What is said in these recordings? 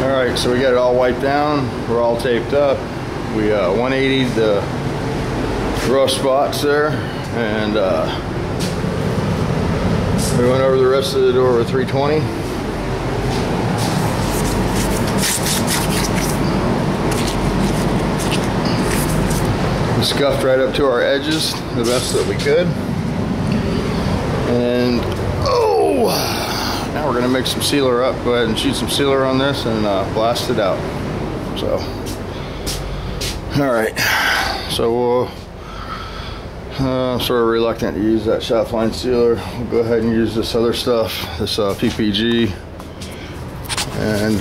Alright, so we got it all wiped down. We're all taped up. We 180'd the rough spots there, and we went over the rest of the door with 320. We scuffed right up to our edges the best that we could. And now we're gonna mix some sealer up. Go ahead and shoot some sealer on this and blast it out. So, all right. So we'll sort of reluctant to use that shaft line sealer. We'll go ahead and use this other stuff, this PPG. And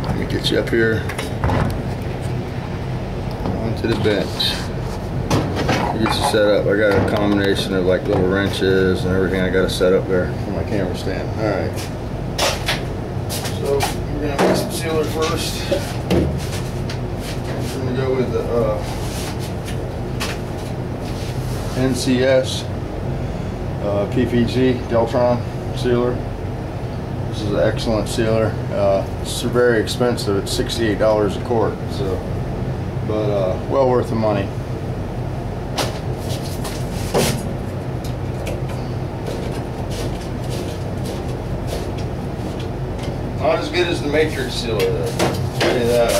let me get you up here onto the bench. Get you set up. I got a combination of like little wrenches and everything I got to set up there for my camera stand. All right. So we're gonna make some sealer first. I'm gonna go with the NCS PPG Deltron sealer. This is an excellent sealer. It's very expensive. It's $68 a quart. So, but well worth the money. Not as good as the Matrix sealer though. I'll tell you that.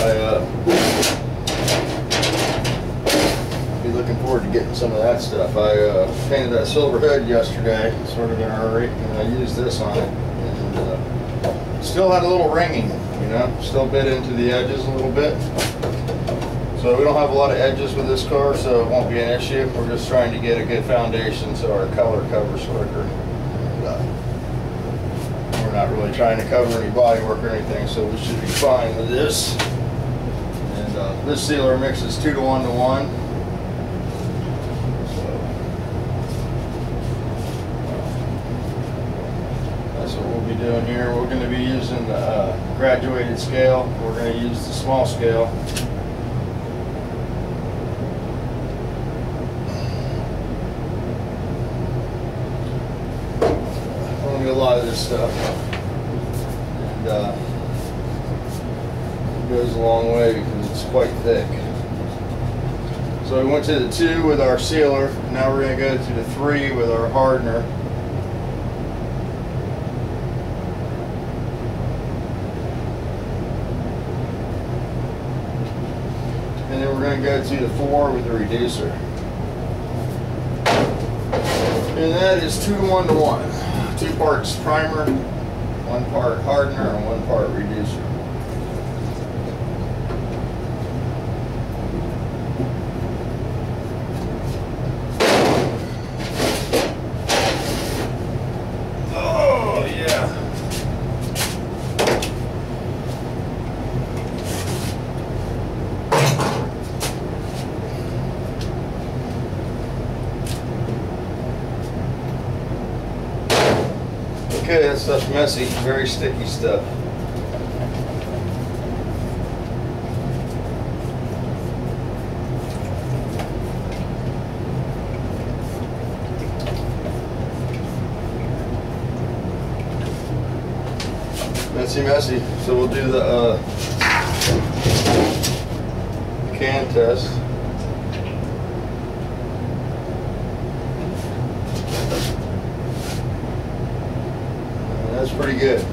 I'll be looking forward to getting some of that stuff. I painted that silver hood yesterday, sort of in a hurry, and I used this on it. And still had a little ringing, you know, still bit into the edges a little bit. So we don't have a lot of edges with this car, so it won't be an issue. We're just trying to get a good foundation so our color covers quicker. We're not really trying to cover any body work or anything, so we should be fine with this. And this sealer mixes 2 to 1 to 1. So that's what we'll be doing here. We're going to be using the graduated scale. We're going to use the small scale. A lot of this stuff, and it goes a long way because it's quite thick. So we went to the 2 with our sealer. Now we're going to go to the 3 with our hardener. And then we're going to go to the 4 with the reducer. And that is 2 to 1 to 1. 2 parts primer, 1 part hardener, and 1 part reducer. Oh, yeah. Okay, that stuff's messy, very sticky stuff. Messy. So we'll do the can test. That's pretty good.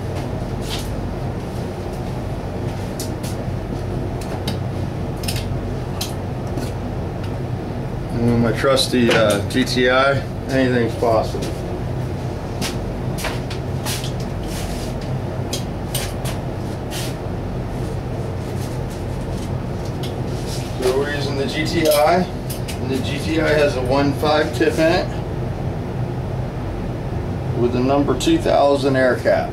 And my trusty GTI, anything's possible. So we're using the GTI, and the GTI has a 1.5 tip in it with the number 2000 air cap.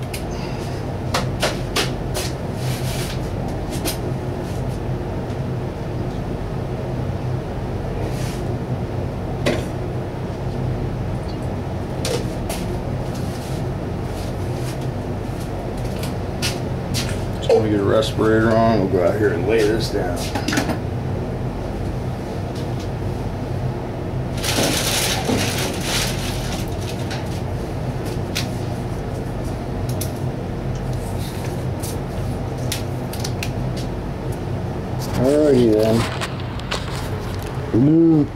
So when we get a respirator on, we'll go out here and lay this down. Alrighty then. Luke.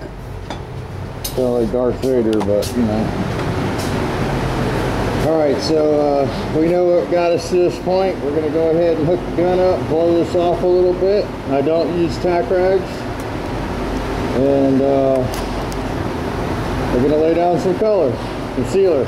Felt like Darth Vader, but you know. Alright, so we know what got us to this point. We're going to go ahead and hook the gun up, blow this off a little bit. I don't use tack rags. And we're going to lay down some color, concealer.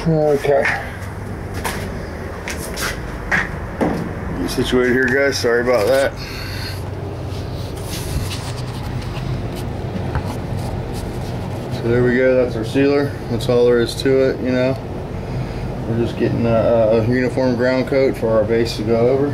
Okay. Get situated here, guys. Sorry about that. So there we go. That's our sealer. That's all there is to it, you know. We're just getting a uniform ground coat for our base to go over.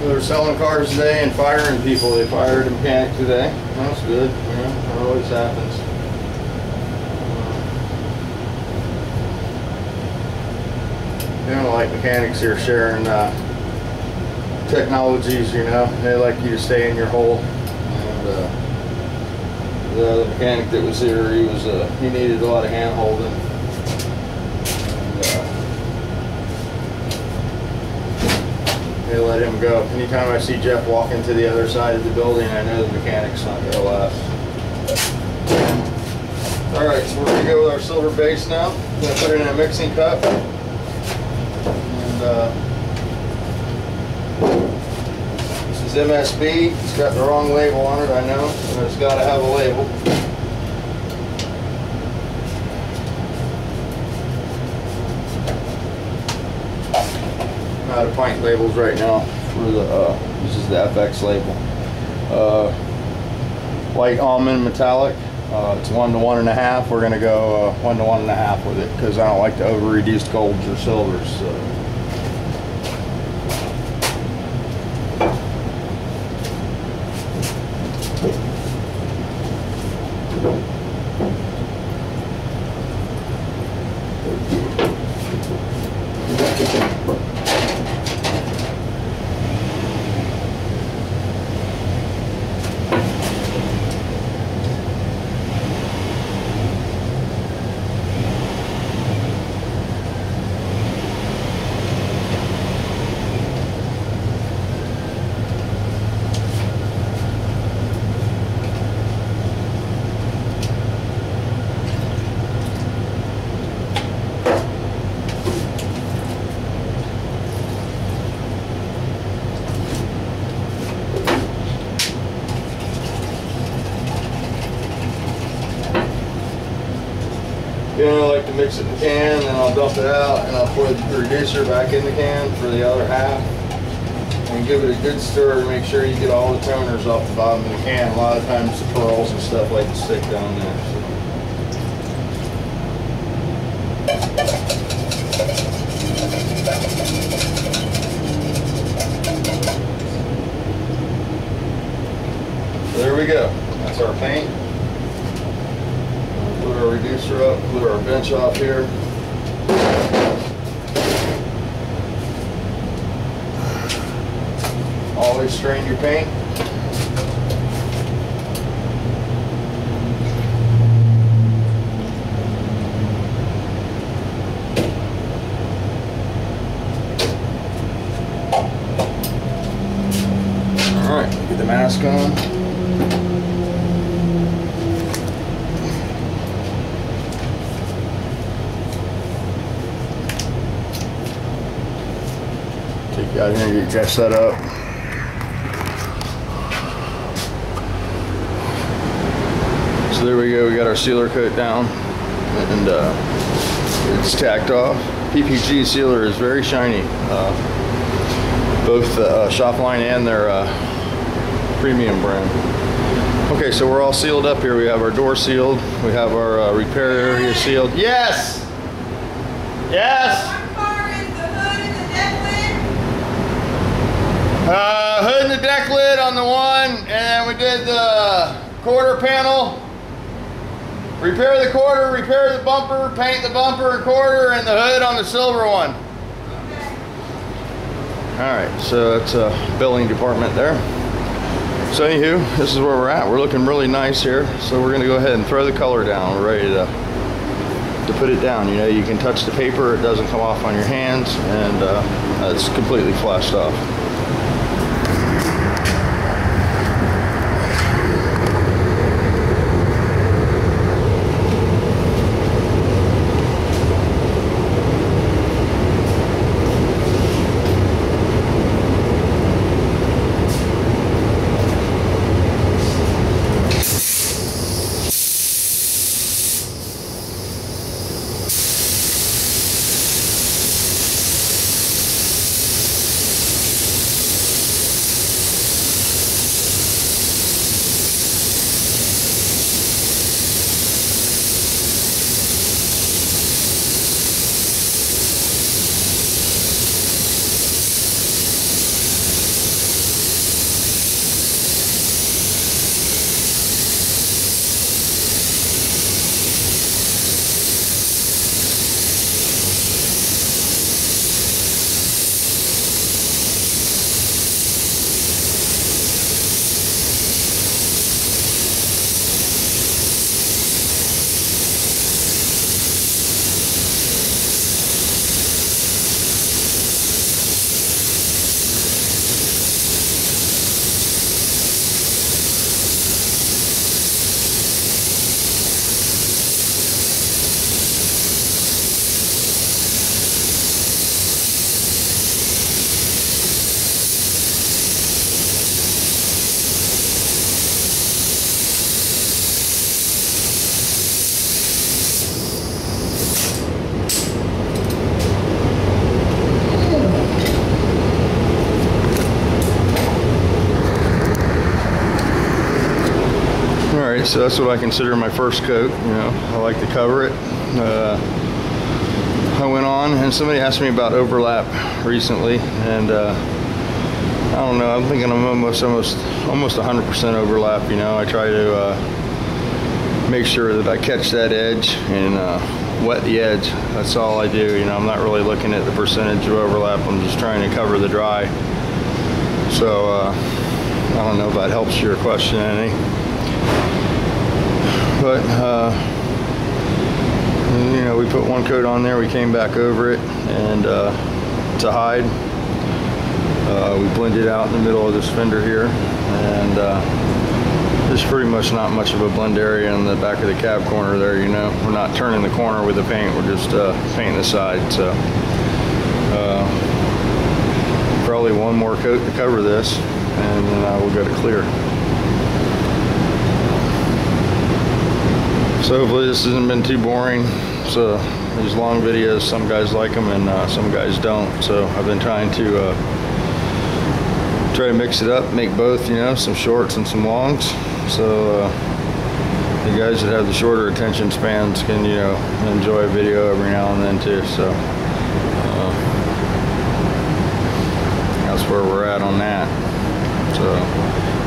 They're selling cars today and firing people. They fired a mechanic today. That's good. Yeah, that always happens. They don't like mechanics here sharing technologies, you know. They like you to stay in your hole. And the mechanic that was here, he needed a lot of hand holding. They let him go. Anytime I see Jeff walk into the other side of the building, I know the mechanic's not going to last. Alright, so we're going to go with our silver base now. I'm going to put it in a mixing cup. And this is MSB. It's got the wrong label on it, I know. But it's got to have a label. Out of pint labels right now for the this is the FX label. White almond metallic. It's 1 to 1.5. We're gonna go 1 to 1.5 with it because I don't like the over reduced golds or silvers. So. can. I like to mix it in the can, then I'll dump it out, and I'll pour the reducer back in the can for the other half. And give it a good stir to make sure you get all the toners off the bottom of the can. A lot of times the pearls and stuff like to stick down there. So there we go. That's our paint. Put our reducer up, put our bench off here. Always strain your paint. All right, get the mask on. Take you out here and get your set up. So there we go, we got our sealer coat down, and it's tacked off. PPG sealer is very shiny, both the shop line and their premium brand. Okay, so we're all sealed up here. We have our door sealed, we have our repair area sealed. Yes! Yes! What car is the hood and the deck lid? Hood and the deck lid on the one, and then we did the quarter panel. Repair the quarter, repair the bumper, paint the bumper and quarter, and the hood on the silver one. Okay. Alright, so that's a billing department there. So anywho, this is where we're at. We're looking really nice here. So we're going to go ahead and throw the color down. We're ready to put it down. You know, you can touch the paper, it doesn't come off on your hands, and it's completely flashed off. So that's what I consider my first coat. You know, I like to cover it. I went on, and somebody asked me about overlap recently, and I don't know. I'm thinking I'm almost 100% overlap. You know, I try to make sure that I catch that edge and wet the edge. That's all I do. You know, I'm not really looking at the percentage of overlap. I'm just trying to cover the dry. So I don't know if that helps your question any. But you know, we put one coat on there, we came back over it, and to hide, we blended out in the middle of this fender here, and there's pretty much not much of a blend area in the back of the cab corner there. You know, we're not turning the corner with the paint, we're just painting the side. So probably one more coat to cover this, and then we'll go to clear. So hopefully this hasn't been too boring. So these long videos, some guys like them and some guys don't. So I've been trying to try to mix it up, make both, you know, some shorts and some longs. So the guys that have the shorter attention spans can, you know, enjoy a video every now and then too. So that's where we're at on that. So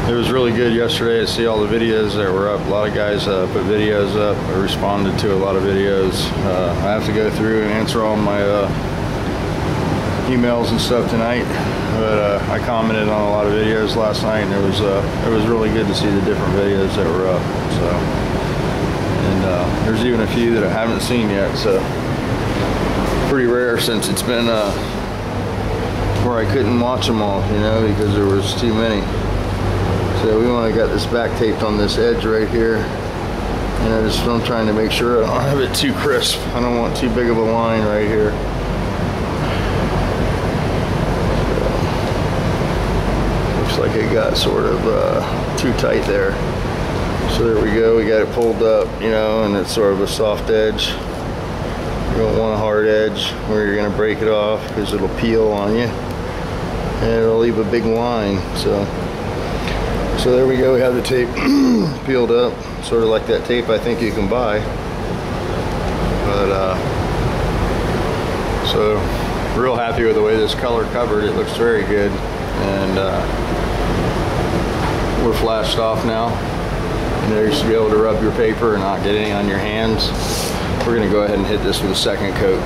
it was really good yesterday to see all the videos that were up. A lot of guys put videos up. I responded to a lot of videos. I have to go through and answer all my emails and stuff tonight, but I commented on a lot of videos last night, and it was really good to see the different videos that were up. So, and there's even a few that I haven't seen yet. So pretty rare since it's been where I couldn't watch them all, you know, because there was too many. So we only got this back taped on this edge right here, and I'm trying to make sure I don't have it too crisp. I don't want too big of a line right here. Looks like it got sort of too tight there. So there we go, we got it pulled up, you know, and it's sort of a soft edge. You don't want a hard edge where you're gonna break it off, because it'll peel on you and it'll leave a big line. So there we go, we have the tape peeled up, sort of like that tape I think you can buy. But so real happy with the way this color covered. It looks very good, and we're flashed off now. You know, you should be able to rub your paper and not get any on your hands. We're gonna go ahead and hit this with a second coat.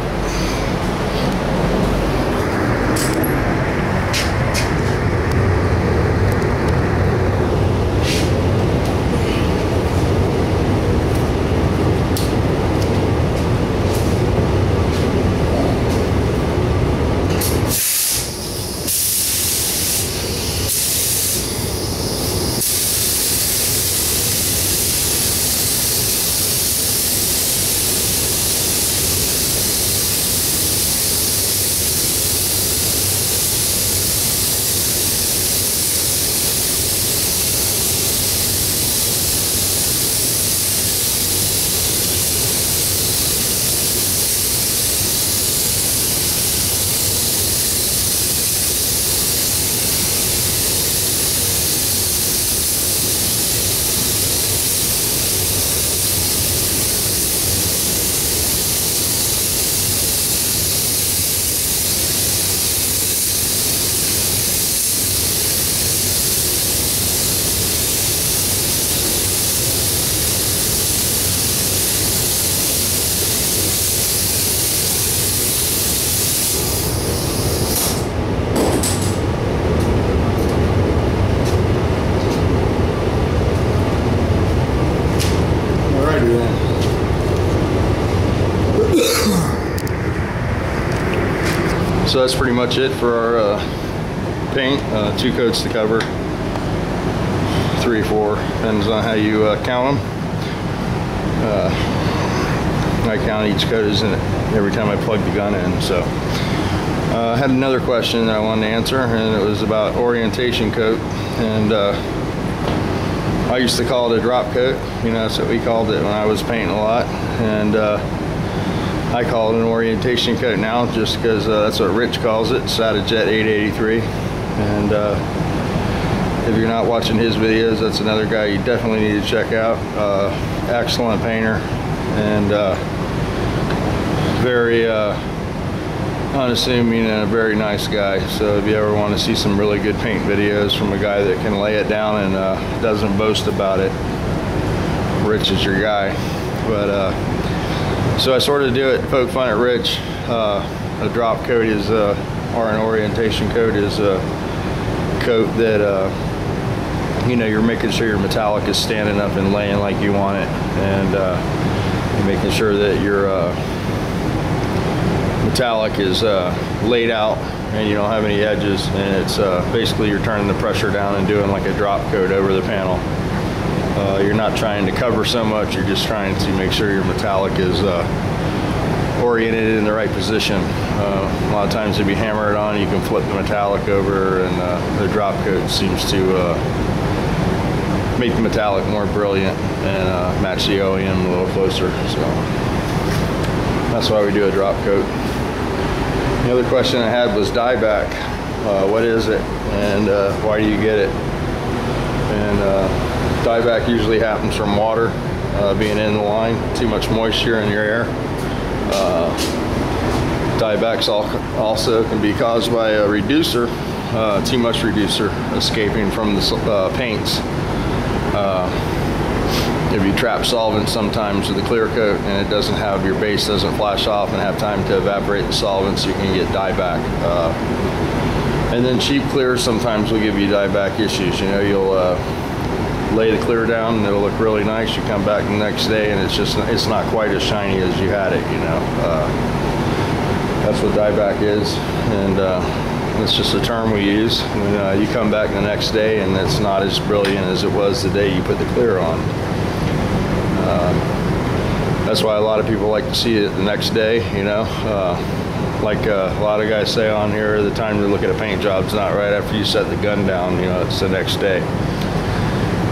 So that's pretty much it for our paint. 2 coats to cover, 3, 4, depends on how you count them. I count each coat as in every time I plug the gun in. So I had another question that I wanted to answer, and it was about orientation coat. And I used to call it a drop coat. You know, that's what we called it when I was painting a lot. And I call it an orientation coat now, just because that's what Rich calls it. It's out of Jet 883. And if you're not watching his videos, that's another guy you definitely need to check out. Excellent painter, and very unassuming and a very nice guy. So if you ever want to see some really good paint videos from a guy that can lay it down and doesn't boast about it, Rich is your guy. But so I sort of do it, poke fun at Rich. A drop coat is, or an orientation coat is a coat that, you know, you're making sure your metallic is standing up and laying like you want it, and you're making sure that your metallic is laid out and you don't have any edges, and it's basically you're turning the pressure down and doing like a drop coat over the panel. You're not trying to cover so much, you're just trying to make sure your metallic is oriented in the right position. A lot of times if you hammer it on, you can flip the metallic over, and the drop coat seems to make the metallic more brilliant and match the OEM a little closer. So that's why we do a drop coat. The other question I had was dieback. What is it, and why do you get it? And dieback usually happens from water being in the line, too much moisture in your air. Diebacks also can be caused by a reducer, too much reducer escaping from the paints. If you trap solvent sometimes with a clear coat and it doesn't have, your base doesn't flash off and have time to evaporate the solvents, you can get dieback. And then cheap clear sometimes will give you dieback issues. You know, you'll lay the clear down and it'll look really nice. You come back the next day and it's not quite as shiny as you had it, you know. That's what dieback is, and it's just a term we use. When you come back the next day and it's not as brilliant as it was the day you put the clear on. That's why a lot of people like to see it the next day, you know. Like a lot of guys say on here, the time to look at a paint job is not right after you set the gun down, you know, it's the next day.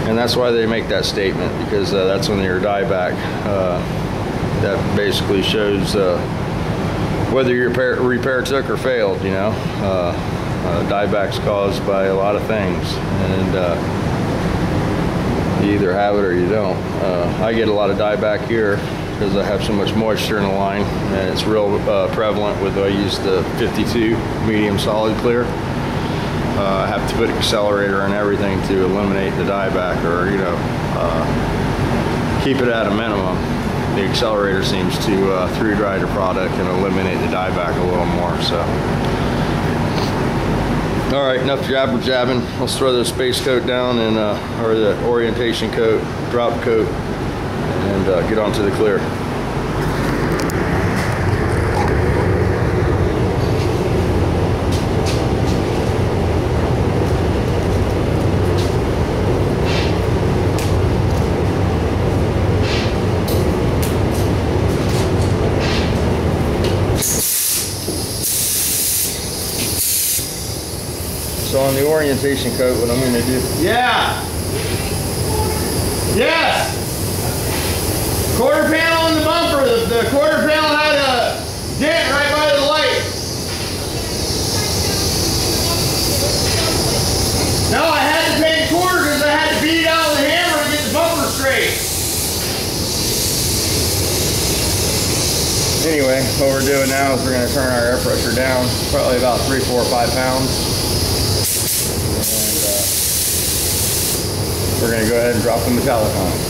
And that's why they make that statement, because that's when your dieback, that basically shows whether your repair took or failed, you know. Dieback's caused by a lot of things, and you either have it or you don't. I get a lot of dieback here because I have so much moisture in the line, and it's real prevalent with, I use the 52 medium solid clear. I have to put accelerator and everything to eliminate the dieback, or, you know, keep it at a minimum. The accelerator seems to through dry the product and eliminate the dieback a little more. So, all right, enough jabbing. Let's throw the space coat down and or the orientation coat, drop coat, and get onto the clear. So on the orientation coat, what I'm going to do... Yeah! Yes! Quarter panel in the bumper. The quarter panel had a dent right by the light. No, I had to paint quarter because I had to beat it out with a hammer to get the bumper straight. Anyway, what we're doing now is we're going to turn our air pressure down, probably about 3, 4, 5 pounds. We're going to go ahead and drop the metallic on it.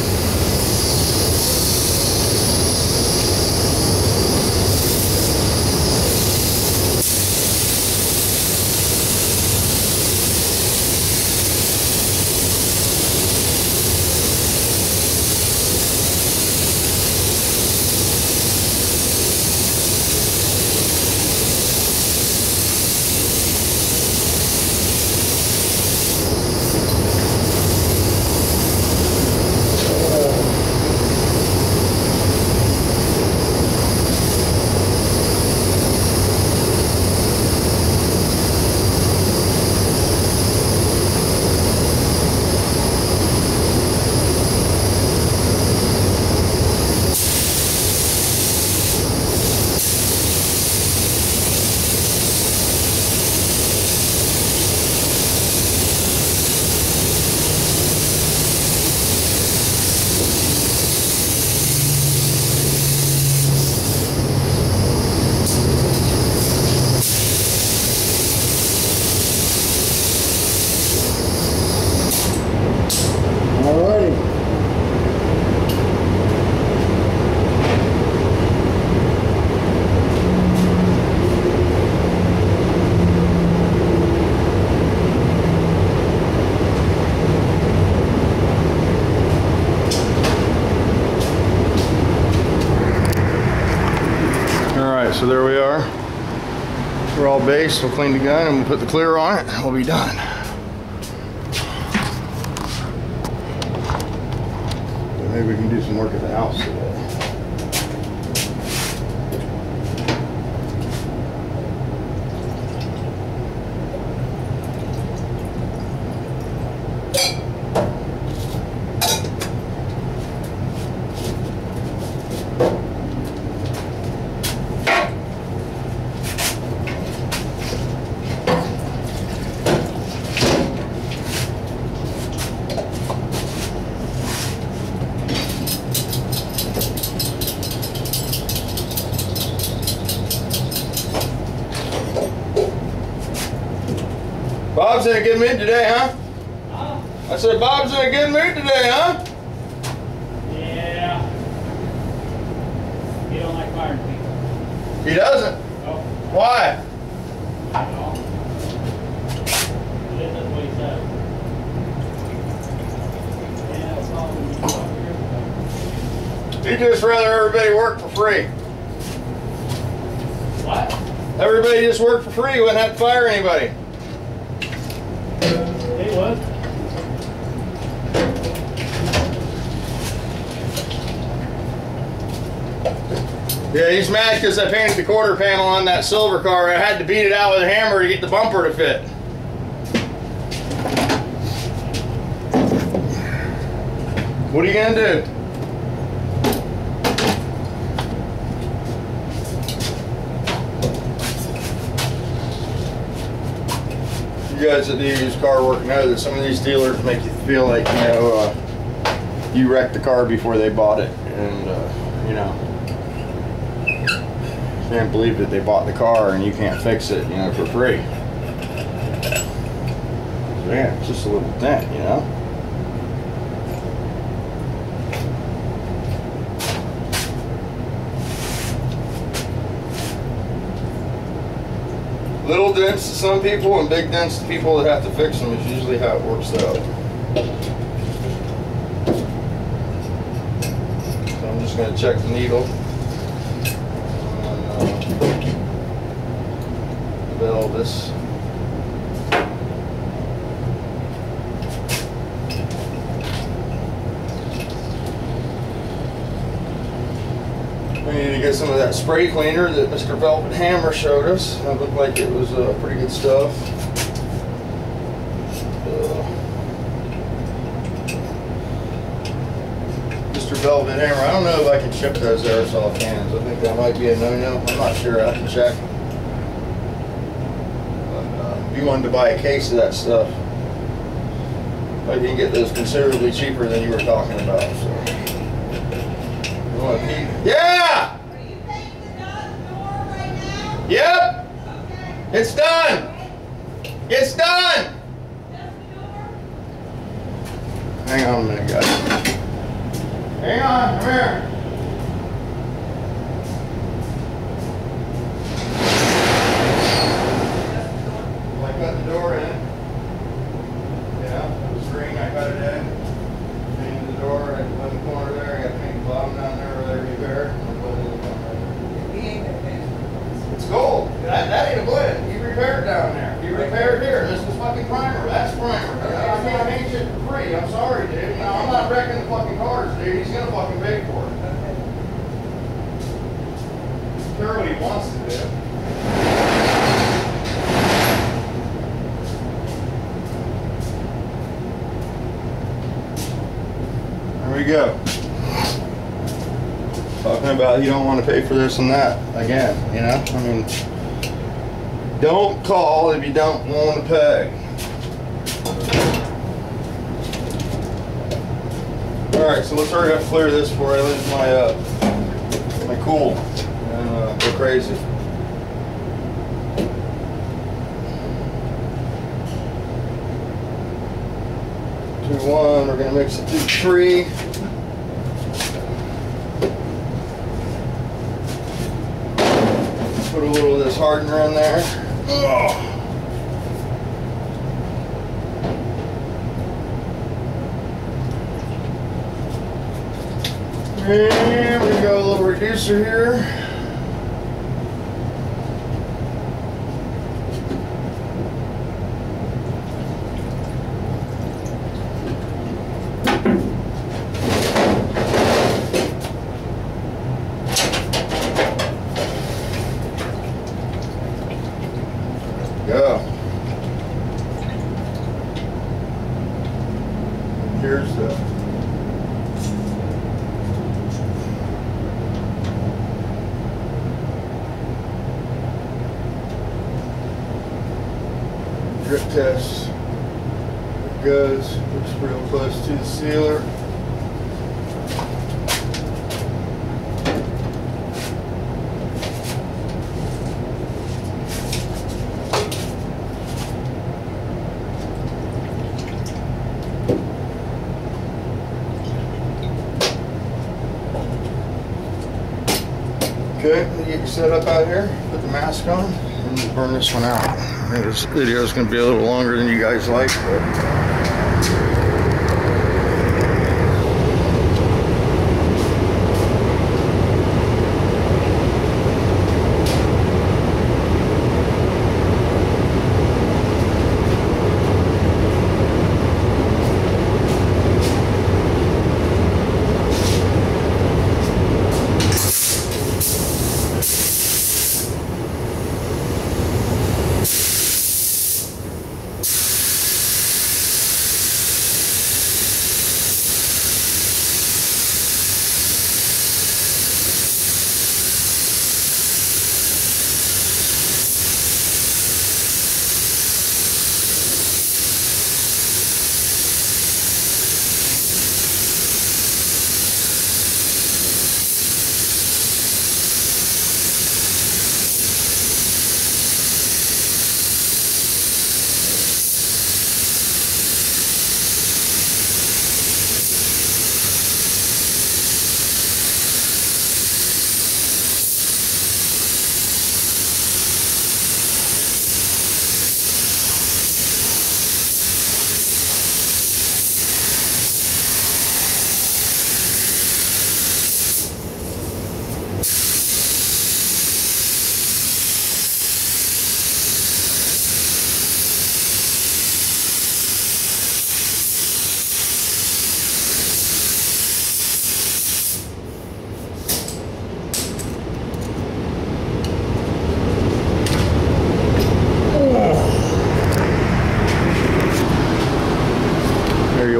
So there we are. We're all based. We'll clean the gun and we'll put the clear on it and we'll be done. Maybe we can do some work at the house today. Bob's in a good mood today, huh? Huh? I said Bob's in a good mood today, huh? Yeah. He don't like firing people. He doesn't. Oh, Why? I don't know. That's what he said. Yeah, that's all we talked He'd just rather everybody work for free. What? Everybody just work for free, wouldn't have to fire anybody. He would. Yeah, he's mad because I painted the quarter panel on that silver car. I had to beat it out with a hammer to get the bumper to fit. What are you gonna do? You guys that do use car work know that some of these dealers make you feel like, you know, you wrecked the car before they bought it. And, you know, can't believe that they bought the car and you can't fix it, you know, for free. Yeah, it's just a little dent, you know. Little dents to some people and big dents to people that have to fix them is usually how it works out. So I'm just going to check the needle. This. We need to get some of that spray cleaner that Mr. Velvet Hammer showed us. It looked like it was pretty good stuff. Mr. Velvet Hammer, I don't know if I can ship those aerosol cans. I think that might be a no-no. I'm not sure. I have to check. If you wanted to buy a case of that stuff, I can get those considerably cheaper than you were talking about. So, you want to keep? Yeah. Are you painting the door right now? Yep. Okay. It's done. It's done. Just the door? Hang on a minute, guys. Hang on. Come here. Cut the door in. Yeah, the string I cut it in. Painted the door right in the corner there. I got to paint the bottom down there where they repaired. It's gold. That ain't a blend. He repaired down there. He repaired here. This is fucking primer. That's primer. I can't paint shit for free. I'm sorry, dude. No, I'm not wrecking the fucking cars, dude. He's gonna fucking pay for it. Care what he wants to do. There we go. Talking about you don't want to pay for this and that again, you know? I mean, don't call if you don't want to pay. Alright, so let's hurry up and clear this before I lose my cool and go crazy. 2-1, we're gonna mix it 2-3. Put a little of this hardener in there. Oh. And we got a little reducer here. Go. Here's the drip test. It goes. Looks real close to the sealer. get set up out here, put the mask on, and we'll burn this one out. I think this video is going to be a little longer than you guys like, but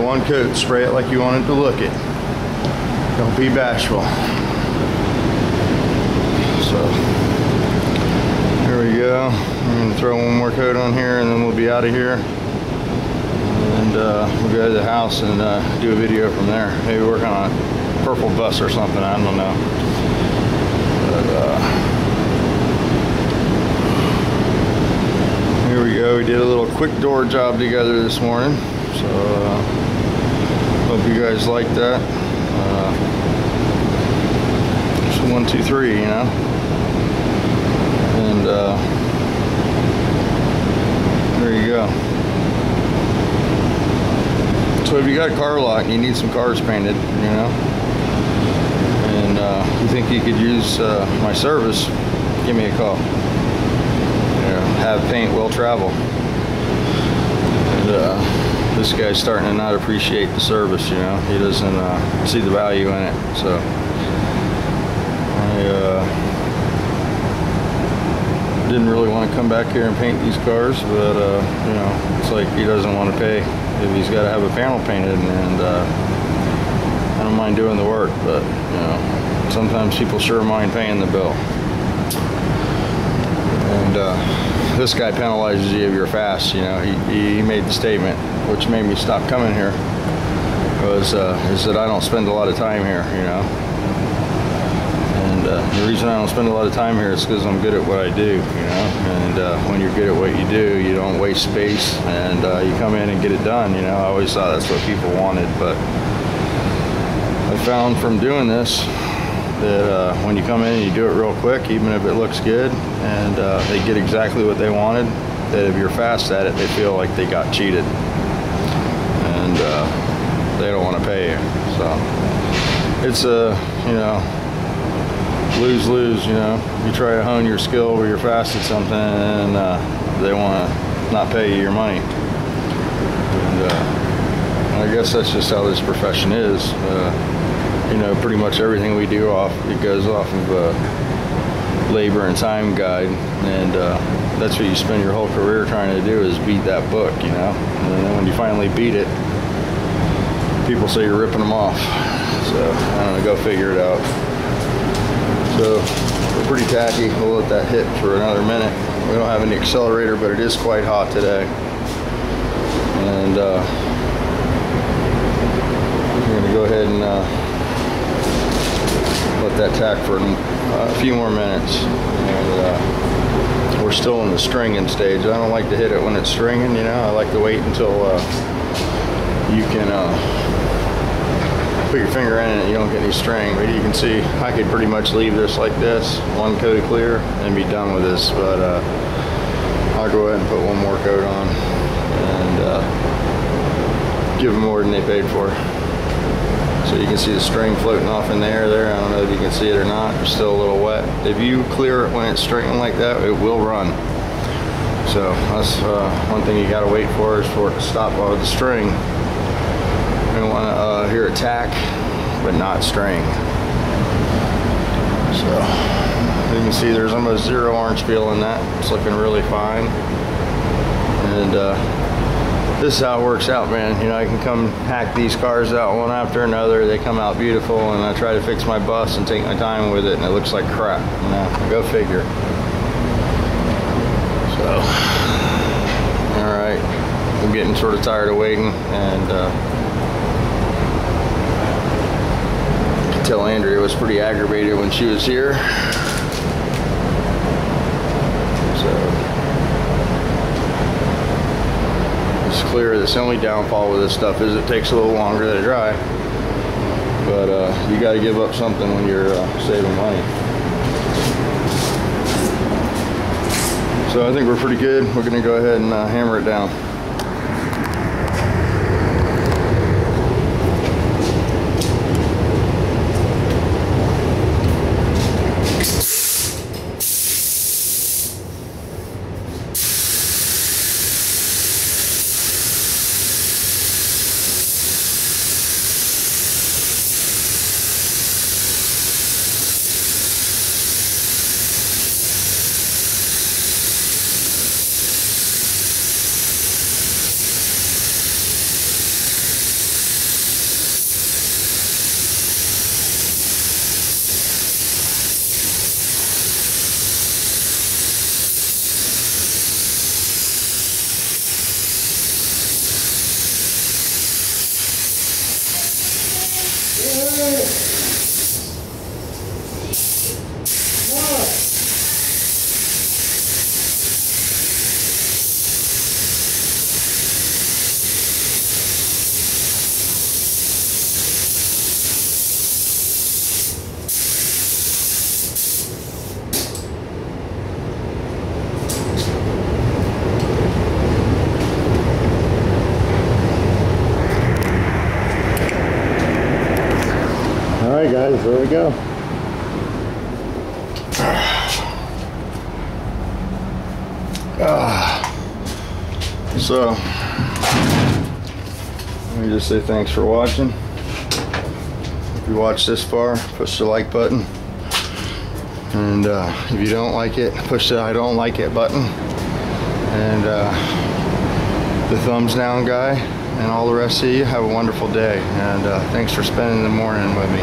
one coat, spray it like you want it to look it. Don't be bashful. So here we go. I'm gonna throw one more coat on here and then we'll be out of here. And we'll go to the house and do a video from there. Maybe work on a purple bus or something, I don't know. But here we go. We did a little quick door job together this morning. So hope you guys like that. Just 1, 2, 3, you know. And there you go. So if you got a car lot and you need some cars painted, you know, and you think you could use my service, give me a call. You know, have paint will travel. And this guy's starting to not appreciate the service, you know. He doesn't see the value in it. So I didn't really want to come back here and paint these cars, but you know, it's like he doesn't want to pay if he's got to have a panel painted, and I don't mind doing the work, but you know, sometimes people sure mind paying the bill. And this guy penalizes you if you're fast, you know. He made the statement, which made me stop coming here, is that I don't spend a lot of time here, you know. And the reason I don't spend a lot of time here is because I'm good at what I do, you know. And when you're good at what you do, you don't waste space, and you come in and get it done, you know. I always thought that's what people wanted, but I found from doing this that when you come in and you do it real quick, even if it looks good, and they get exactly what they wanted, that if you're fast at it, they feel like they got cheated, and they don't want to pay you. So it's a, you know, lose-lose, you know. You try to hone your skill where you're fast at something, and they want to not pay you your money. And I guess that's just how this profession is. You know, pretty much everything we do it goes off of a labor and time guide, and that's what you spend your whole career trying to do, is beat that book, you know. And then when you finally beat it, people say you're ripping them off. So I don't know, go figure it out. So we're pretty tacky. We'll let that hit for another minute. We don't have any accelerator, but it is quite hot today, and we're gonna go ahead and let that tack for a few more minutes. And we're still in the stringing stage. I don't like to hit it when it's stringing, you know. I like to wait until you can put your finger in it, you don't get any string. But you can see I could pretty much leave this like this, one coat of clear, and be done with this. But I'll go ahead and put one more coat on and give them more than they paid for. So you can see the string floating off in the air there. I don't know if you can see it or not. It's still a little wet. If you clear it when it's straightened like that, it will run. So that's one thing you got to wait for, is for it to stop with the string. You want to hear it tack, but not string. So you can see there's almost zero orange peel in that. It's looking really fine. And this is how it works out, man. You know, I can come hack these cars out one after another. They come out beautiful, and I try to fix my bus and take my time with it, and it looks like crap. You know, go figure. So, all right, I'm getting sort of tired of waiting, and I could tell Andrea was pretty aggravated when she was here. So. It's clear. That's the only downfall with this stuff is it takes a little longer to dry, but you got to give up something when you're saving money. So I think we're pretty good. We're going to go ahead and hammer it down. Alright guys, there we go. So, let me just say thanks for watching. If you watched this far, push the like button. And if you don't like it, push the I don't like it button. And the thumbs down guy. And all the rest of you, have a wonderful day. And thanks for spending the morning with me.